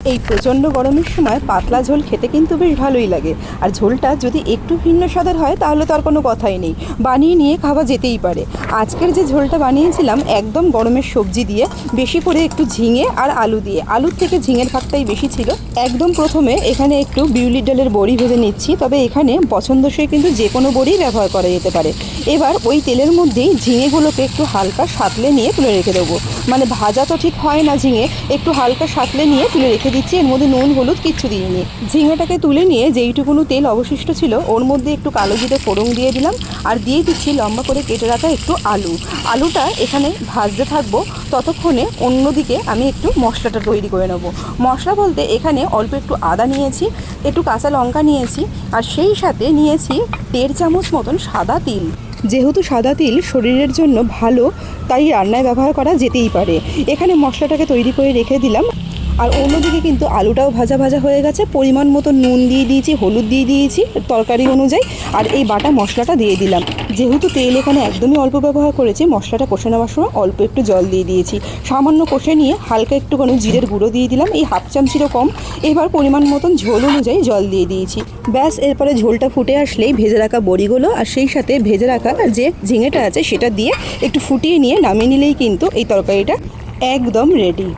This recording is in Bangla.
এই প্রচণ্ড গরমের সময় পাতলা ঝোল খেতে কিন্তু বেশ ভালোই লাগে। আর ঝোলটা যদি একটু ভিন্ন স্বাদের হয় তাহলে তো আর কোনো কথাই নেই, বানিয়ে নিয়ে খাওয়া যেতেই পারে। আজকের যে ঝোলটা বানিয়েছিলাম একদম গরমের সবজি দিয়ে, বেশি করে একটু ঝিঙে আর আলু দিয়ে, আলুর থেকে ঝিঙের ভাগটাই বেশি ছিল। একদম প্রথমে এখানে একটু বিউলির ডালের বড়ি ভেজে নিচ্ছি, তবে এখানে পছন্দসই কিন্তু যে কোনো বড়ি ব্যবহার করা যেতে পারে। এবার ওই তেলের মধ্যেই ঝিঙেগুলোকে একটু হালকা সাঁতলে নিয়ে তুলে রেখে দেবো। মানে ভাজা তো ঠিক হয় না ঝিঙে, একটু হালকা সাঁতলে নিয়ে তুলে রেখে দিচ্ছি। এর মধ্যে নুন হলুদ কিচ্ছু দিইনি। ঝিঙেটাকে তুলে নিয়ে যেইটুকুনো তেল অবশিষ্ট ছিল ওর মধ্যে একটু কালো জিরে ফোড়ন দিয়ে দিলাম, আর দিয়ে দিচ্ছি লম্বা করে কেটে রাখা একটু আলুটা এখানে ভাজতে থাকবো। ততক্ষণে অন্যদিকে আমি একটু মশলাটা তৈরি করে নেব। মশলা বলতে এখানে অল্প একটু আদা নিয়েছি, একটু কাঁচা লঙ্কা নিয়েছি, আর সেই সাথে নিয়েছি 1.5 চামচ মতন সাদা তিল। যেহেতু সাদা তিল শরীরের জন্য ভালো, তাই রান্নায় ব্যবহার করা যেতেই পারে। এখানে মশলাটাকে তৈরি করে রেখে দিলাম। আর অন্যদিকে কিন্তু আলুটাও ভাজা ভাজা হয়ে গেছে। পরিমাণ মতো নুন দিয়ে দিয়েছি, হলুদ দিয়ে দিয়েছি তরকারি অনুযায়ী, আর এই বাটা মশলাটা দিয়ে দিলাম। যেহেতু তেল এখানে একদমই অল্প ব্যবহার করেছি, মশলাটা কষে নেওয়ার সময় অল্প একটু জল দিয়ে দিয়েছি। সামান্য কষে নিয়ে হালকা একটুখানি জিরের গুঁড়ো দিয়ে দিলাম, এই 1/2 চামচেরও কম। এবার পরিমাণ মতন ঝোল অনুযায়ী জল দিয়ে দিয়েছি। ব্যাস, এরপরে ঝোলটা ফুটে আসলেই ভেজে রাখা বড়িগুলো আর সেই সাথে ভেজে রাখা যে ঝিঙেটা আছে সেটা দিয়ে একটু ফুটিয়ে নিয়ে নামিয়ে নিলেই কিন্তু এই তরকারিটা একদম রেডি।